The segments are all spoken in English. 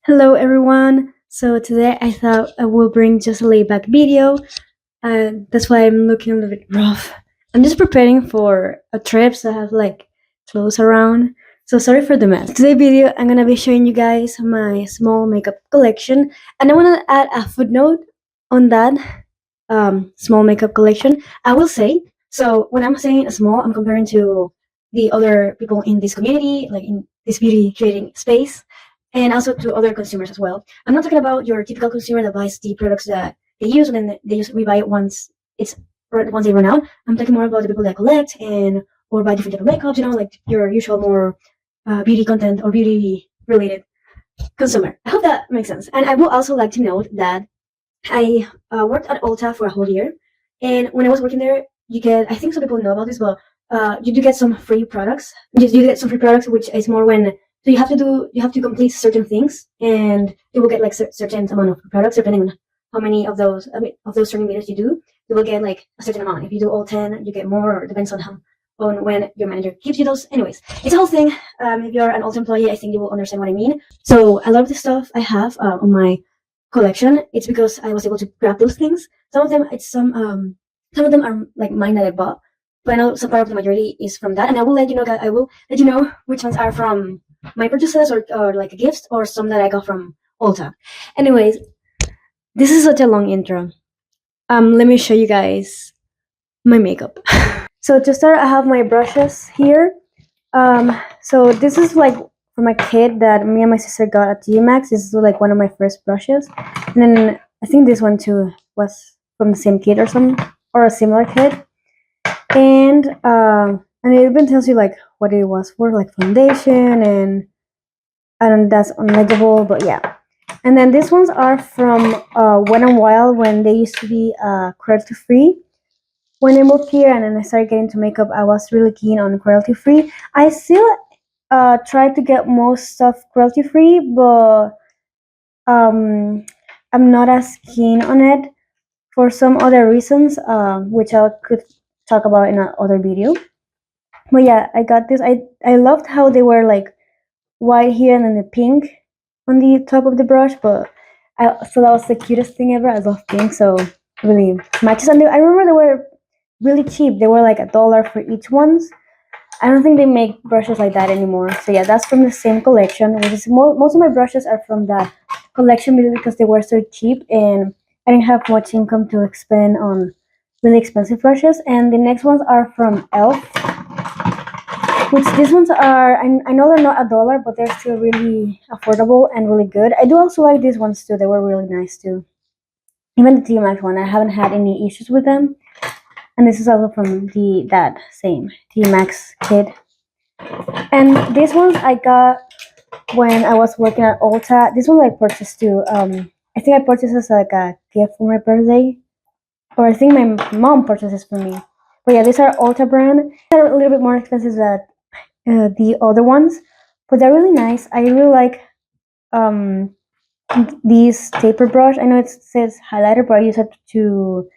Hello everyone. So today I thought I will bring just a laid back video. That's why I'm looking a little bit rough. I'm just preparing for a trip, so I have like clothes around. So sorry for the mess. Today video I'm gonna be showing you guys my small makeup collection, and I wanna add a footnote on that small makeup collection. I will say, so when I'm saying small, I'm comparing to the other people in this community, like in this beauty creating space, and also to other consumers as well. I'm not talking about your typical consumer that buys the products that they use and then they just rebuy it once they run out. I'm talking more about the people that collect and or buy different type of makeup, like your usual more beauty content or beauty related consumer. I hope that makes sense. And I would also like to note that I worked at Ulta for a whole year, and when I was working there, you get, I think some people know about this, but you do get some free products. You get some free products, which is more when so you have to complete certain things, and you will get like certain amount of products depending on how many of those of those certain meters you do. You will get like a certain amount. If you do all 10, you get more, or depends on how on when your manager gives you those. Anyways, it's a whole thing. If you're an Ulta employee, I think you will understand what I mean. So a lot of the stuff I have on my collection, it's because I was able to grab those things. Some of them are like mine that I bought, but I know some part of the majority is from that. And I will let you know which ones are from my purchases or like gifts, or some that I got from Ulta. Anyways, this is such a long intro. Let me show you guys my makeup. So to start, I have my brushes here. So this is like from a kit that me and my sister got at GMAX. This is like one of my first brushes, and then I think this one too was from the same kit or a similar kit. And it even tells you like what it was for, like foundation, and I don't that's unlegible, but yeah. And then these ones are from Wet n Wild, when they used to be cruelty free. When I moved here and then I started getting into makeup, I was really keen on cruelty free. I still try to get most stuff cruelty free, but um, I'm not as keen on it for some other reasons, which I could talk about in another video. But yeah, I got this. I loved how they were like white here and then the pink on the top of the brush, but I thought that was the cutest thing ever. I love pink, so it really matches. And I remember they were really cheap. They were like $1 for each ones. I don't think they make brushes like that anymore. So yeah, that's from the same collection. Which is most of my brushes are from that collection, because they were so cheap and I didn't have much income to expend on really expensive brushes. And the next ones are from Elf, which these ones are. I know they're not $1, but they're still really affordable and really good. I do also like these ones too. They were really nice too. Even the TMAX one, I haven't had any issues with them. And this is also from that same TMAX kit. And these ones I got when I was working at Ulta. This one I purchased too. I think I purchased as like a gift for my birthday, or I think my mom purchases for me. But yeah, these are Ulta brand. They're a little bit more expensive than the other ones, but they're really nice. I really like um this taper brush. I know it says highlighter, but I use it to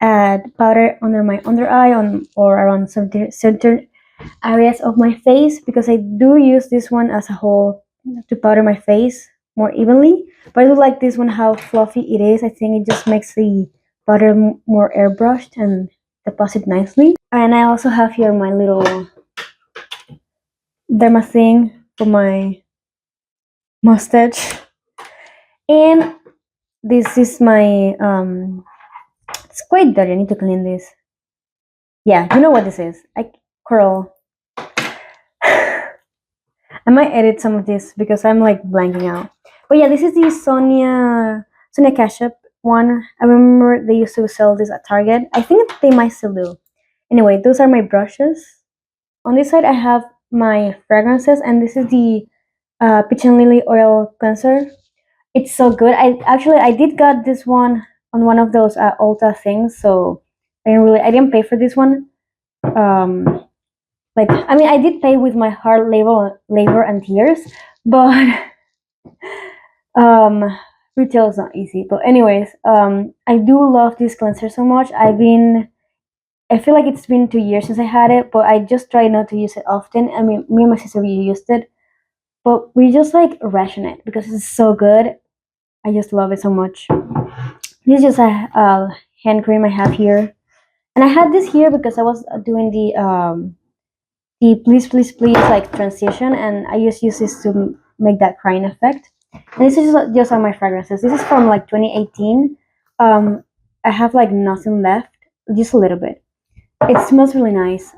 add powder under my under eye or around some center areas of my face, because I do use this one as a whole to powder my face more evenly. But I do like this one, how fluffy it is. I think it just makes the powder more airbrushed and deposit nicely. And I also have here my little derma thing for my mustache. And this is my it's quite dirty. I need to clean this. Yeah, you know what this is. I curl. I might edit some of this because I'm like blanking out. But yeah, this is the Sonia Kashuk one. I remember they used to sell this at Target. I think they might still do. Anyway, those are my brushes. On this side, I have my fragrances, and this is the Peach and Lily Oil Cleanser. It's so good. I did got this one on one of those Ulta things, so I didn't pay for this one. Um, like, I mean, I did pay with my hard labor and tears, but um, retail is not easy. But anyways, I do love this cleanser so much. I feel like it's been 2 years since I had it, but I just try not to use it often. I mean, me and my sister, we used it but we just like ration it because it's so good. I just love it so much. This is just a hand cream I have here, and I had this here because I was doing the please please please like transition, and I just use this to make that crying effect. And this is just on my fragrances. This is from like 2018. I have like nothing left, just a little bit. It smells really nice.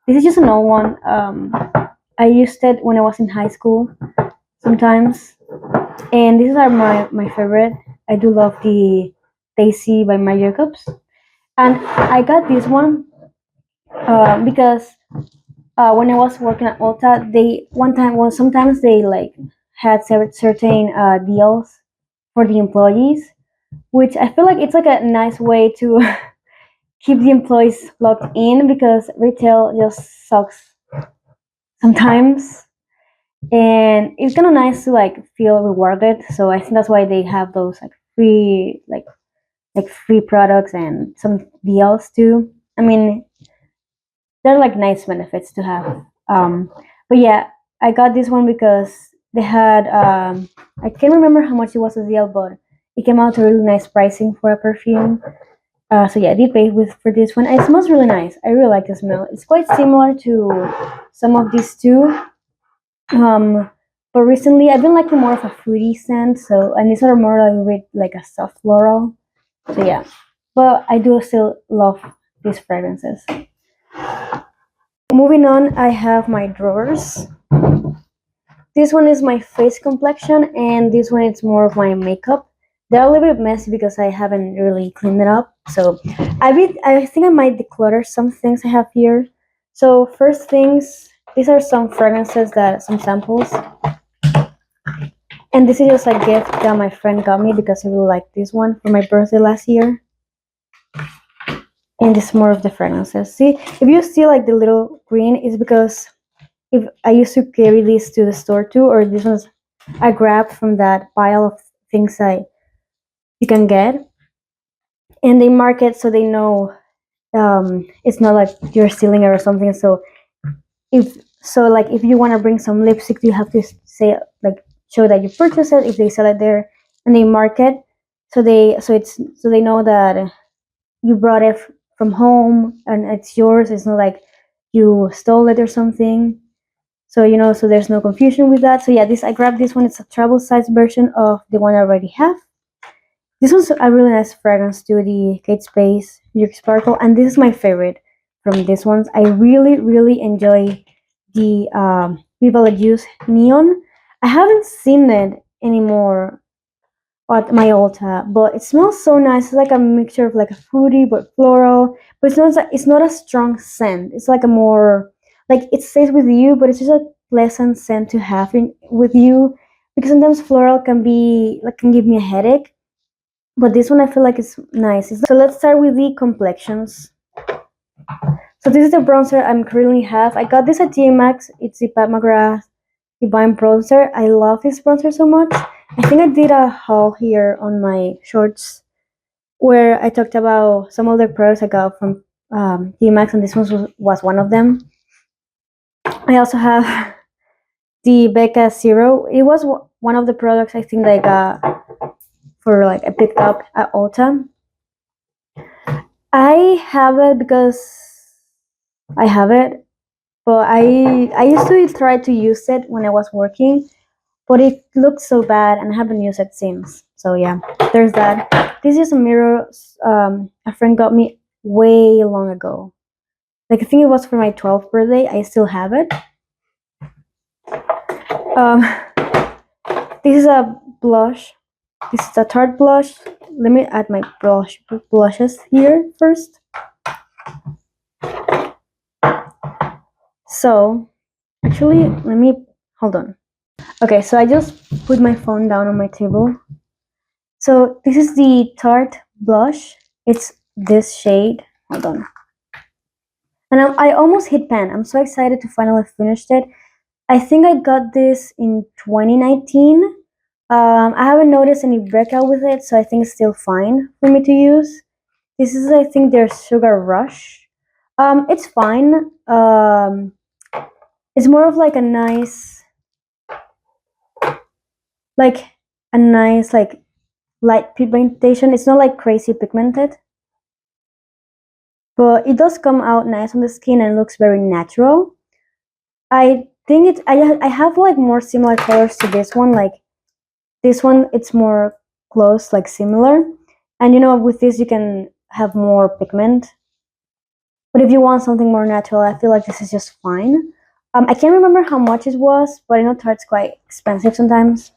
This is just an old one. I used it when I was in high school sometimes, and these are my favorite. I do love the Daisy by Marc Jacobs, and I got this one because when I was working at Ulta, they one time, well, sometimes they like had certain deals for the employees, which I feel like it's like a nice way to keep the employees locked in because retail just sucks sometimes, and it's kind of nice to like feel rewarded. So I think that's why they have those like free products and some deals too. I mean, they're like nice benefits to have. But yeah, I got this one because they had I can't remember how much it was a deal, but it came out to really nice pricing for a perfume. So yeah, I did pay with for this one. It smells really nice. I really like the smell. It's quite similar to some of these two. Um, but recently I've been liking more of a fruity scent. So and these are more like with like a soft floral. So yeah, but I do still love these fragrances. Moving on, I have my drawers. This one is my face complexion, and this one is more of my makeup. They're a little bit messy because I haven't really cleaned it up. So I think I might declutter some things I have here. So first things, these are some fragrances that some samples, and this is just a gift that my friend got me because I really liked this one for my birthday last year. And this is more of the fragrances. See, if you see like the little green, it's because if I used to carry these to the store too, or this one's I grabbed from that pile of things I you can get, and they mark it so they know it's not like you're stealing it or something. So like if you want to bring some lipstick, you have to say like show that you purchased it if they sell it there, and they mark it so they know that you brought it from home and it's yours. It's not like you stole it or something. So so there's no confusion with that. So yeah, this I grabbed this one. It's a travel size version of the one I already have. This was a really nice fragrance too, the Kate Space New Sparkle, and this is my favorite from these ones. I really, really enjoy the Viva La Juice Neon. I haven't seen it anymore at my Ulta, but it smells so nice. It's like a mixture of like a fruity but floral, but it's not a strong scent. It's like a more like it stays with you, but it's just a pleasant scent to have with you because sometimes floral can give me a headache, but this one I feel like it's nice. So let's start with the complexions. So this is the bronzer I'm currently have. I got this at TJ Maxx. It's the Pat McGrath Divine Bronzer. I love this bronzer so much. I think I did a haul here on my shorts where I talked about some of the products I got from TJ Maxx, and this was one of them. I also have the Becca Zero. It was one of the products I think that I got for like I picked up at Ulta. I have it because I have it, but I used to try to use it when I was working, but it looked so bad and I haven't used it since. So yeah, there's that. This is a mirror a friend got me way long ago. Like I think it was for my 12th birthday. I still have it. Um, this is a blush. This is a Tarte blush. Let me add my blushes here first. So, actually, let me hold on. Okay, so I just put my phone down on my table. So this is the Tarte blush. It's this shade. Hold on. And I almost hit pan. I'm so excited to finally finish it. I think I got this in 2019. I haven't noticed any breakout with it, so I think it's still fine for me to use. This is, I think, their Sugar Rush. It's fine. It's more of like a nice like a nice like light pigmentation. It's not like crazy pigmented, but it does come out nice on the skin and looks very natural. I think I have like more similar colors to this one. Like this one, it's more close, like similar. And with this you can have more pigment. But if you want something more natural, I feel like this is just fine. I can't remember how much it was, but I know Tarte's quite expensive sometimes.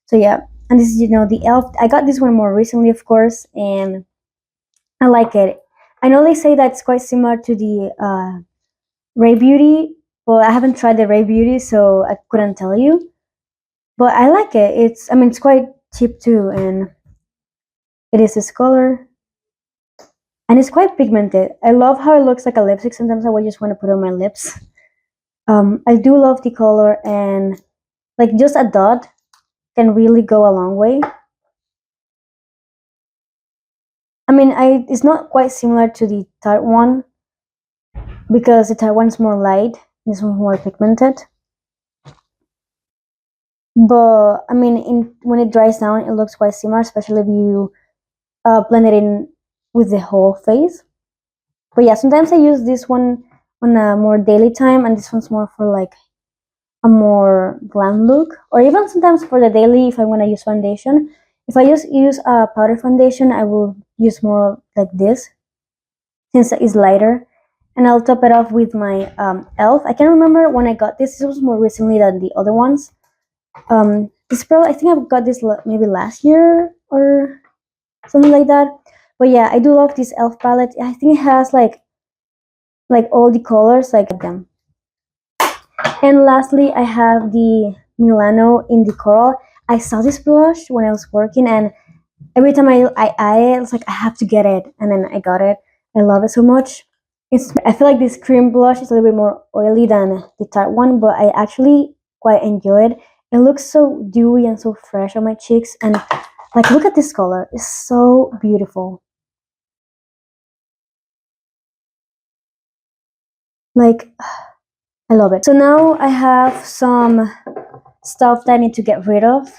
So yeah, and this is the Elf. I got this one more recently, of course, and I like it. I know they say that it's quite similar to the Ray Beauty. Well, I haven't tried the Ray Beauty, so I couldn't tell you. But I like it. It's quite cheap too, and it is this color, and it's quite pigmented. I love how it looks like a lipstick. Sometimes I would just want to put it on my lips. I do love the color, and like just a dot can really go a long way. It's not quite similar to the Tarte one because the Tarte one's more light. This one's more pigmented. But when it dries down, it looks quite similar, especially if you blend it in with the whole face. But yeah, sometimes I use this one on a more daily time, and this one's more for like a more glam look, or even sometimes for the daily if I want to use foundation. If I just use a powder foundation, I will use more like this since it's lighter, and I'll top it off with my Elf. I can't remember when I got this. This was more recently than the other ones. This probably, I think I got this maybe last year or something like that. But yeah, I do love this Elf palette. I think it has like all the colors like them. And lastly, I have the Milano in the coral. I saw this blush when I was working, and every time I was like, I have to get it, and then I got it. I love it so much. I feel like this cream blush is a little bit more oily than the Tarte one, but I actually quite enjoy it. It looks so dewy and so fresh on my cheeks, and like look at this color. It's so beautiful. Like I love it. So now I have some stuff that I need to get rid of.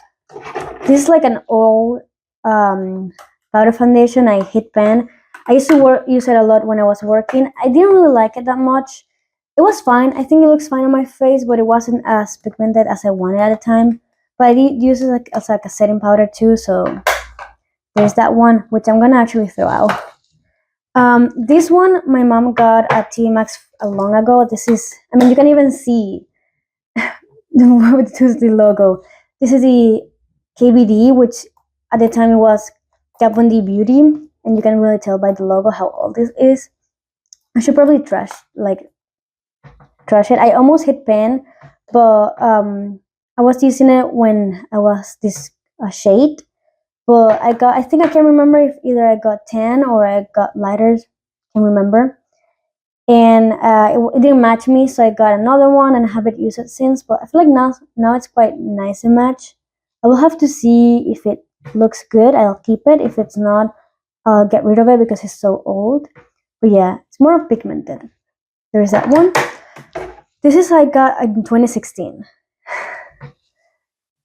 This is like an old powder foundation I hit pan. I used to use it a lot when I was working. I didn't really like it that much. It was fine. I think it looks fine on my face, but it wasn't as pigmented as I wanted at the time. But I did use it as like a setting powder too, so there's that one, which I'm gonna actually throw out. This one my mom got at TJ Maxx a long ago. This is, you can even see the logo. This is the KBD, which at the time it was Kat Von D Beauty, and you can really tell by the logo how old this is. I should probably trash it. I almost hit pan, but I was using it when I was this shade, but I think I can remember if either I got tan or I got lighter. Can remember. And it didn't match me, so I got another one and haven't used it since. But I feel like now it's quite nice and match. I will have to see if it looks good. I'll keep it. If it's not, I'll get rid of it because it's so old. But yeah, it's more pigmented. There's that one. This is I got in 2016.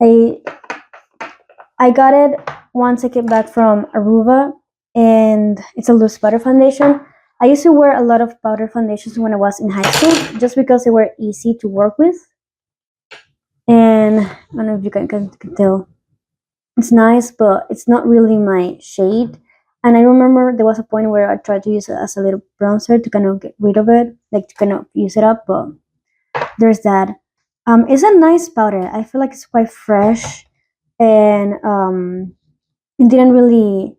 I got it once I came back from Aruba, and it's a loose powder foundation. I used to wear a lot of powder foundations when I was in high school just because they were easy to work with. And I don't know if you can tell. It's nice, but it's not really my shade. And I remember there was a point where I tried to use it as a little bronzer to kind of get rid of it, like to kind of use it up, but there's that. It's a nice powder. I feel like it's quite fresh, and it didn't really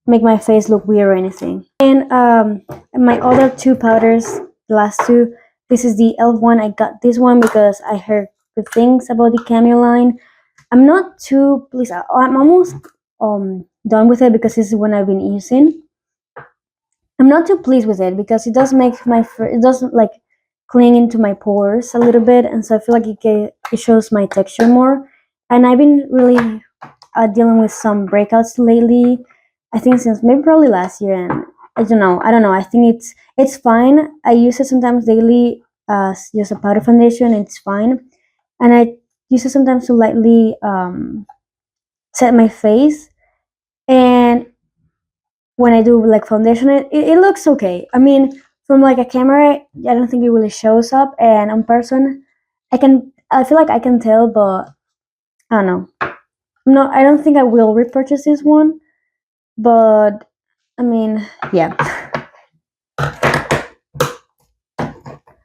make my face look weird or anything. And my other two powders, the last two, this is the e.l.f. one. I got this one because I heard good things about the Cameo line. I'm not too pleased. I'm almost done with it because this is one I've been using. I'm not too pleased with it because it does make it doesn't like cling into my pores a little bit, and so I feel like it shows my texture more. And I've been really dealing with some breakouts lately. I think since maybe probably last year, and I don't know. I think it's fine. I use it sometimes daily as just a powder foundation. It's fine, and I use it sometimes to lightly set my face. And when I do like foundation, it looks okay. I mean, from like a camera, I don't think it really shows up, and in person, I feel like I can tell, but I don't know. No, I don't think I will repurchase this one, but I mean, yeah.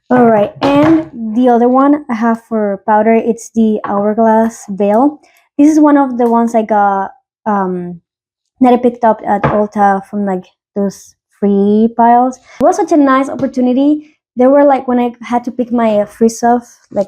All right, and the other one I have for powder, it's the Hourglass Veil. This is one of the ones I got that I picked up at Ulta from like those free piles. It was such a nice opportunity. There were like when I had to pick my free stuff, like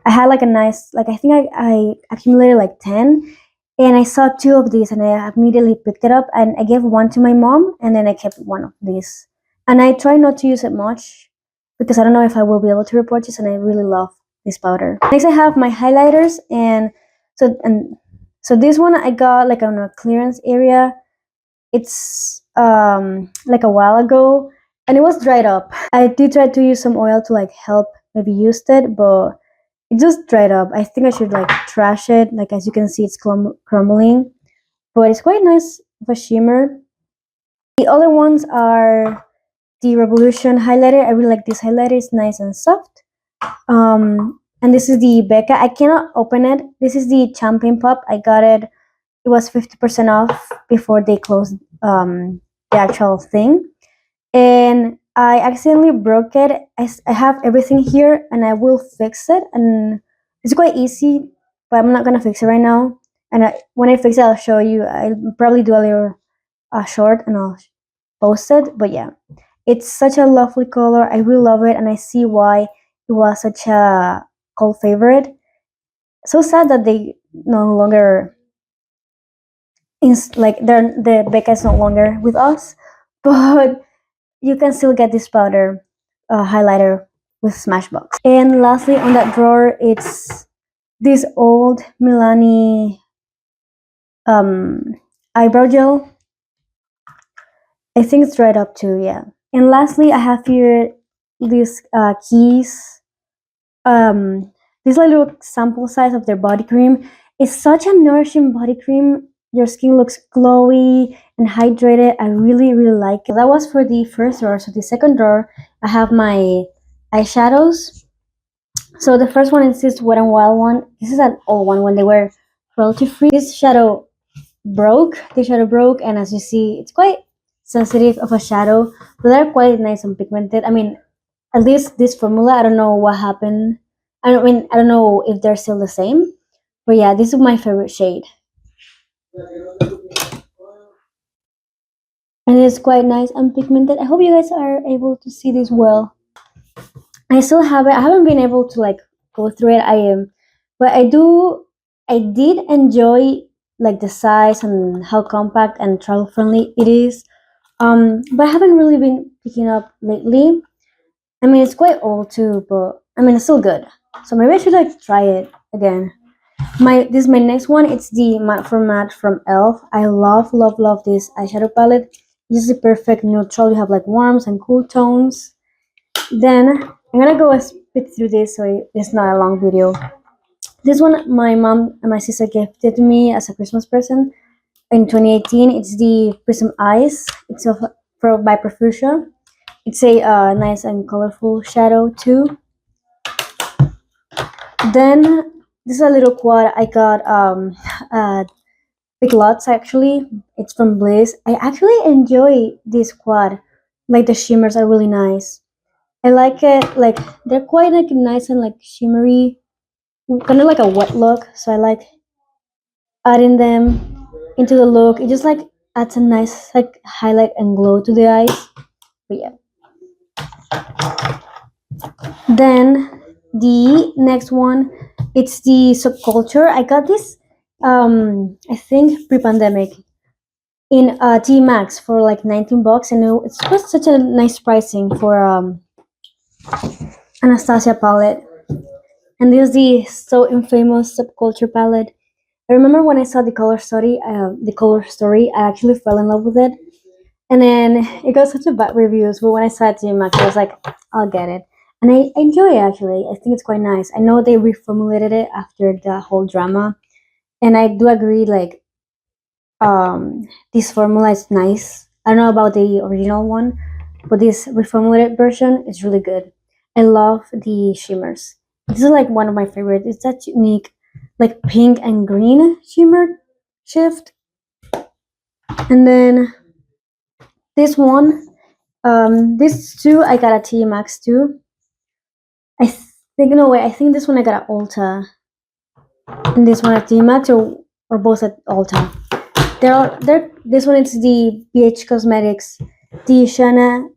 I had like a nice, like I think I accumulated like 10, and I saw two of these and I immediately picked it up and I gave one to my mom and then I kept one of these. And I try not to use it much because I don't know if I will be able to repurchase, and I really love this powder. Next I have my highlighters, and so this one I got like on a clearance area. It's like a while ago and it was dried up. I did try to use some oil to like help maybe use it, but it just dried up. I think I should like trash it. Like as you can see, it's crumbling, but it's quite nice of a shimmer. The other ones are the Revolution highlighter. I really like this highlighter. It's nice and soft. And this is the Becca. I cannot open it. This is the Champagne Pop. I got it. It was 50% off before they closed the actual thing, and I accidentally broke it. I have everything here and I will fix it, and it's quite easy, but I'm not gonna fix it right now. And when I fix it, I'll show you. I'll probably do a little short and I'll post it. But yeah, it's such a lovely color. I really love it, and I see why it was such a cult favorite. So sad that they no longer like the Becca is no longer with us, but you can still get this powder highlighter with Smashbox. And lastly, on that drawer, it's this old Milani eyebrow gel. I think it's dried up too, yeah. And lastly, I have here these keys. This little sample size of their body cream. It's such a nourishing body cream. Your skin looks glowy and hydrated. I really, really like it. That was for the first drawer. So the second drawer, I have my eyeshadows. So the first one is this Wet n Wild one. This is an old one when they were royalty free. This shadow broke. The shadow broke, and as you see, it's quite sensitive of a shadow, but they're quite nice and pigmented. I mean, at least this formula, I don't know what happened. I don't know if they're still the same, but yeah, this is my favorite shade. And it's quite nice and pigmented. I hope you guys are able to see this well. I still have it. I haven't been able to like go through it. I am, but I did enjoy like the size and how compact and travel friendly it is. But I haven't really been picking up lately. I mean, it's quite old too, but I mean, it's still good. So maybe I should like try it again. This is my next one. It's the Matte for Matte from Elf. I love this eyeshadow palette. This is the perfect neutral. You have like warms and cool tones. Then I'm gonna go speed through this so it's not a long video. This one my mom and my sister gifted me as a Christmas present in 2018. It's the Prism Eyes. It's by Profusia. It's a nice and colorful shadow too. Then this is a little quad I got Big Lots actually. It's from Bliss. I actually enjoy this quad. Like the shimmers are really nice. I like it. Like they're quite like nice and like shimmery, kind of like a wet look. So I like adding them into the look. It just like adds a nice like highlight and glow to the eyes. But yeah. Then the next one, it's the Subculture. I got this I think pre-pandemic in T Max for like 19 bucks, and it's just such a nice pricing for Anastasia palette. And this is the so infamous Subculture palette. I remember when I saw the color story, I actually fell in love with it. And then it got such a bad reviews, but when I saw it to Max, I was like, I'll get it. and I enjoy it actually. I think it's quite nice. I know they reformulated it after the whole drama, and I do agree. Like, this formula is nice. I don't know about the original one, but this reformulated version is really good. I love the shimmers. This is like one of my favorites. It's that unique, like pink and green shimmer shift. And then this one, this two I got a T Max too. I think no way. I think this one I got at Ulta, and this one at T Max, or both at Ulta. There. This one is the BH Cosmetics, the Shana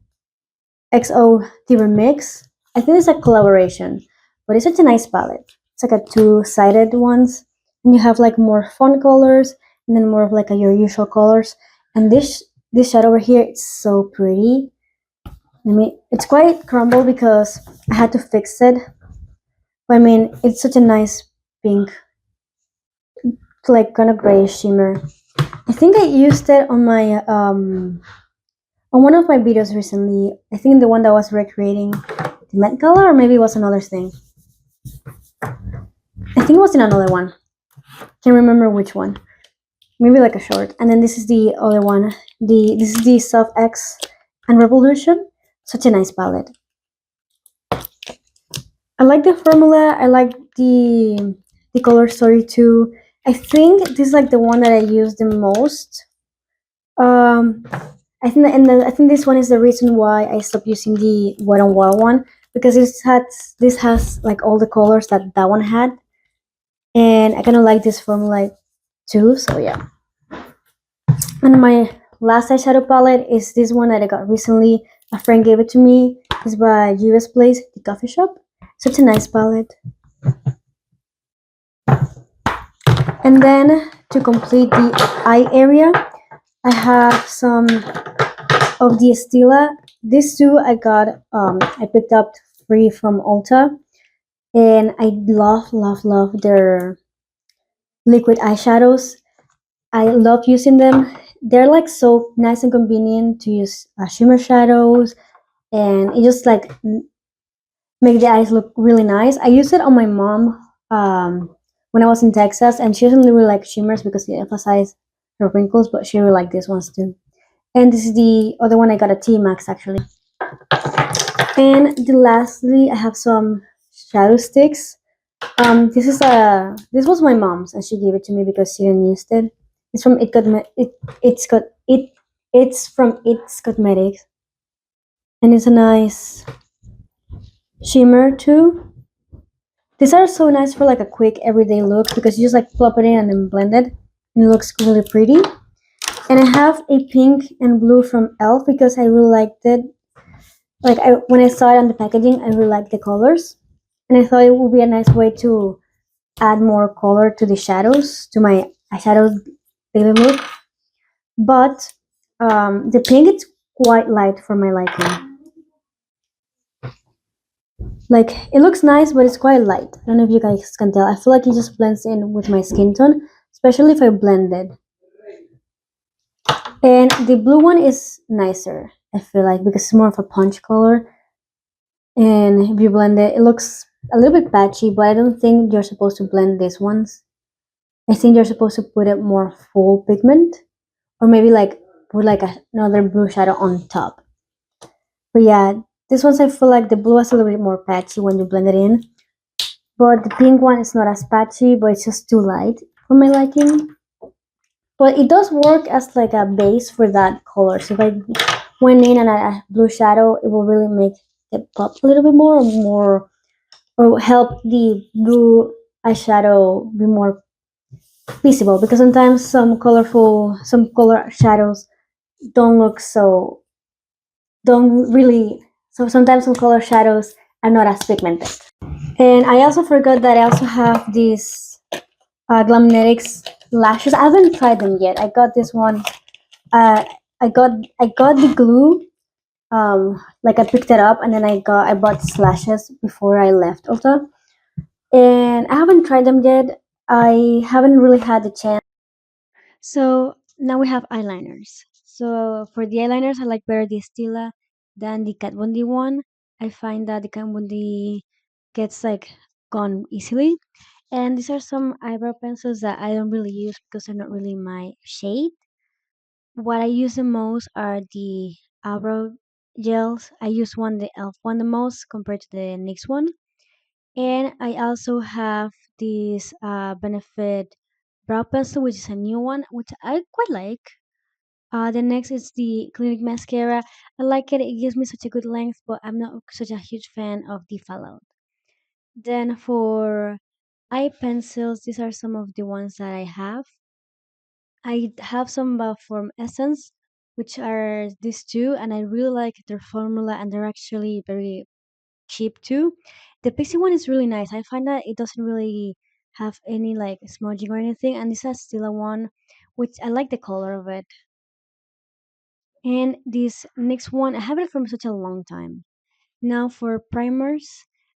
XO the remix. I think it's a collaboration, but it's such a nice palette. It's like a two-sided ones, and you have like more fun colors, and then more of like your usual colors. And this shade over here, it's so pretty. I mean, it's quite crumbled because I had to fix it. But I mean, it's such a nice pink, like kind of grayish shimmer. I think I used it on one of my videos recently. I think the one that was recreating the Met Gala, or maybe it was another thing. I think it was in another one. Can't remember which one. Maybe like a short. And then this is the other one. This is the Soft X and Revolution. Such a nice palette. I like the formula. I like the color story too. I think this is like the one that I use the most. Um, I think this one is the reason why I stopped using the Wet n Wild one, because this has like all the colors that that one had, and I kind of like this formula too. So yeah. And my last eyeshadow palette is this one that I got recently. A friend gave it to me. It's by US Place, the coffee shop. Such a nice palette. And then to complete the eye area, I have some of the Estila. These two I picked up free from Ulta, and I love their liquid eyeshadows. I love using them. They're like so nice and convenient to use shimmer shadows, and it just like make the eyes look really nice. I used it on my mom when I was in Texas, and she doesn't really like shimmers because they emphasize her wrinkles, but she really liked these ones too. And this is the other one I got at T Max actually. And lastly, I have some shadow sticks. This was my mom's, and she gave it to me because she didn't use it. It's from it's from It's Cosmetics, and it's a nice shimmer too. These are so nice for like a quick everyday look because you just like plop it in and then blend it, and it looks really pretty. And I have a pink and blue from Elf because I really liked it. Like when I saw it on the packaging, I really liked the colors, and I thought it would be a nice way to add more color to the shadows, to my eyeshadow daily look. But the pink is quite light for my liking. Like it looks nice, but it's quite light. I don't know if you guys can tell. I feel like it just blends in with my skin tone, especially if I blend it. And the blue one is nicer, I feel like, because it's more of a punch color. And if you blend it, it looks a little bit patchy, but I don't think you're supposed to blend these ones. I think you're supposed to put it more full pigment, or maybe like put like another blue shadow on top. But yeah, this ones I feel like the blue is a little bit more patchy when you blend it in, but the pink one is not as patchy, but it's just too light for my liking. But it does work as like a base for that color. So if I went in and a blue shadow, it will really make it pop a little bit more, or help the blue eyeshadow be more visible. Because sometimes some color shadows don't look so, don't really. So sometimes some color shadows are not as pigmented. And I also forgot that I also have these Glamnetics lashes. I haven't tried them yet. I got this one. Uh, I got the glue. Like I picked it up and then I bought these lashes before I left Ulta, and I haven't tried them yet. I haven't really had the chance. So now we have eyeliners. So for the eyeliners, I like better the Stila than the Kat Von D one. I find that the Kanbundi gets like gone easily. And these are some eyebrow pencils that I don't really use because they're not really my shade. What I use the most are the eyebrow gels. I use the elf one the most compared to the NYX one. And I also have this Benefit brow pencil, which is a new one, which I quite like. The next is the Clinique mascara. I like it. It gives me such a good length, but I'm not such a huge fan of the fallout. Then for eye pencils, these are some of the ones that I have. I have some from Essence, which are these two, and I really like their formula, and they're actually very cheap too. The Pixie one is really nice. I find that it doesn't really have any like smudging or anything, and this has still a one, which I like the color of it. And this next one, I have it from such a long time. Now for primers,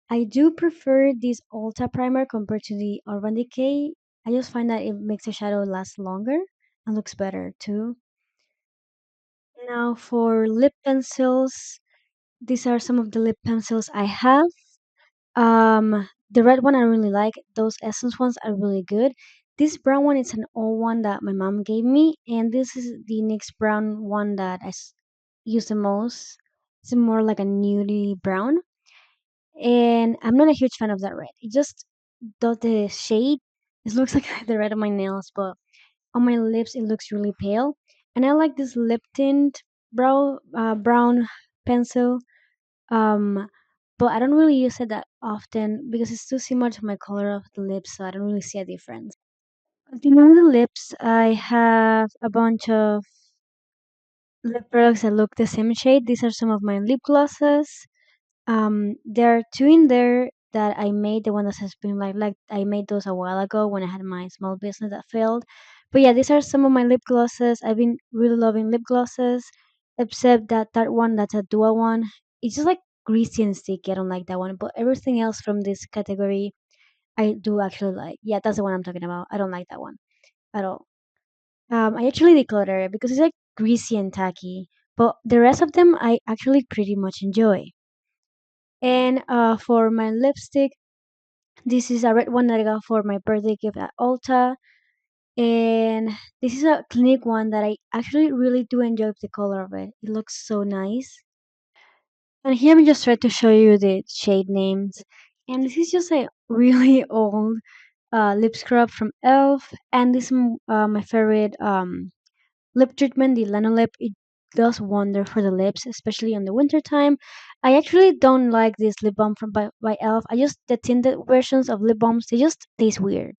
I do prefer this Ulta primer compared to the Urban Decay. I just find that it makes the shadow last longer and looks better too. Now for lip pencils, these are some of the lip pencils I have. The red one I really like. Those Essence ones are really good. This brown one is an old one that my mom gave me, and this is the NYX brown one that use the most. It's more like a nudie brown, and I'm not a huge fan of that red. It just does the shade. It looks like the red of my nails, but on my lips it looks really pale. And I like this lip tint brown pencil. Um, but I don't really use it that often because it's too similar to my color of the lips, so I don't really see a difference. Continuing the lips, I have a bunch of lip products that look the same shade. These are some of my lip glosses. There are two in there that I made. The one that has been like I made those a while ago when I had my small business that failed. But yeah, these are some of my lip glosses. I've been really loving lip glosses, except that third one that's a dual one. It's just like greasy and sticky. I don't like that one. But everything else from this category, I do actually like. Yeah, that's the one I'm talking about. I don't like that one at all. I actually declutter it because it's like greasy and tacky. But the rest of them, I actually pretty much enjoy. And for my lipstick, this is a red one that I got for my birthday gift at Ulta. And this is a Clinique one that I actually really do enjoy the color of it. It looks so nice. And here I'm just trying to show you the shade names. And this is just a really old lip scrub from ELF. And this is my favorite lip treatment, the Lanolip. It does wonder for the lips, especially in the winter time. I actually don't like this lip balm from by ELF. I just the tinted versions of lip balms. They just taste weird.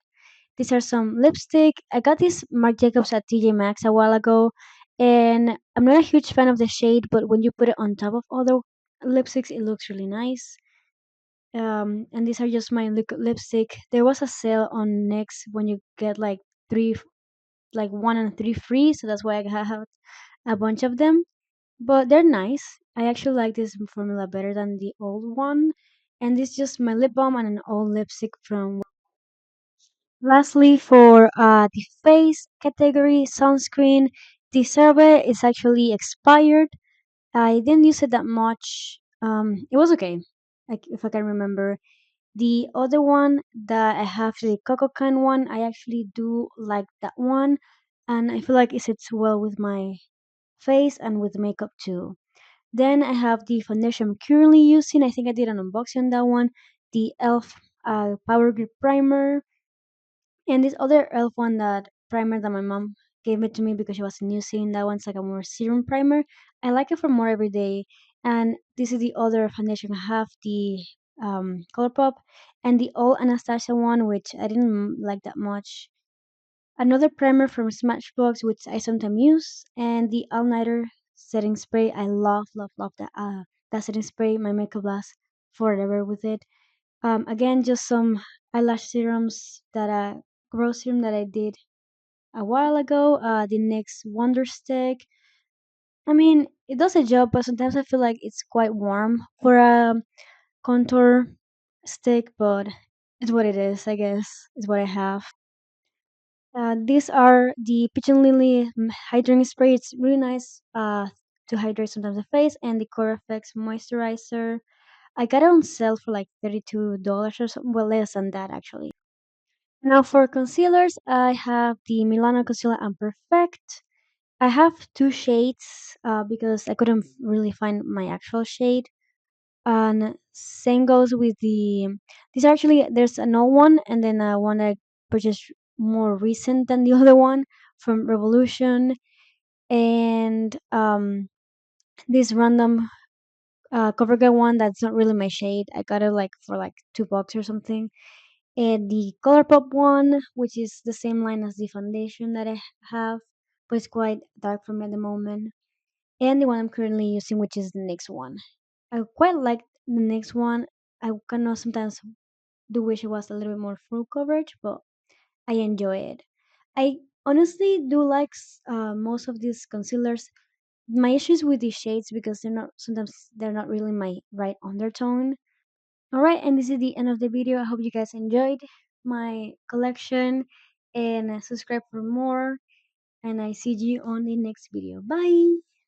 These are some lipstick. I got this Marc Jacobs at TJ Maxx a while ago, and I'm not a huge fan of the shade, but when you put it on top of other lipsticks, it looks really nice. And these are just my lipstick. There was a sale on NYX when you get like three, like one and three free, so that's why I have a bunch of them. But they're nice. I actually like this formula better than the old one. And this is just my lip balm and an old lipstick from. Lastly, for the face category sunscreen, the CeraVe is actually expired. I didn't use it that much. It was okay, like if I can remember. The other one that I have, the Coco Can one, I actually do like that one, and I feel like it sits well with my face and with makeup too. Then I have the foundation I'm currently using. I think I did an unboxing on that one. The ELF Power Grip Primer. And this other elf one that primer that my mom gave it to me because she wasn't using that one's like a more serum primer. I like it for more every day. And this is the other foundation. I have the ColourPop and the old Anastasia one, which I didn't like that much. Another primer from Smashbox, which I sometimes use, and the All Nighter setting spray. I love, love, love that setting spray. My makeup lasts forever with it. Again, just some eyelash serums that grow serum that I did a while ago. The NYX Wonder Stick. I mean, it does a job, but sometimes I feel like it's quite warm for a contour stick. But it's what it is, I guess. It's what I have. These are the Pigeon Lily hydrating spray. It's really nice to hydrate sometimes the face, and the Core FX moisturizer. I got it on sale for like $32 or something, well, less than that actually. Now for concealers, I have the Milano Concealer and Perfect. I have two shades because I couldn't really find my actual shade. And same goes with these are actually, there's an old one and then one I purchased more recent than the other one from Revolution. And this random CoverGirl one that's not really my shade. I got it like for like $2 or something. And the ColourPop one, which is the same line as the foundation that I have, but it's quite dark for me at the moment. And the one I'm currently using, which is the NYX one. I quite like the NYX one. I kind of sometimes do wish it was a little bit more full coverage, but I enjoy it. I honestly do like most of these concealers. My issues with these shades because they're not really my right undertone. All right, and this is the end of the video. I hope you guys enjoyed my collection and subscribe for more. And I see you on the next video. Bye.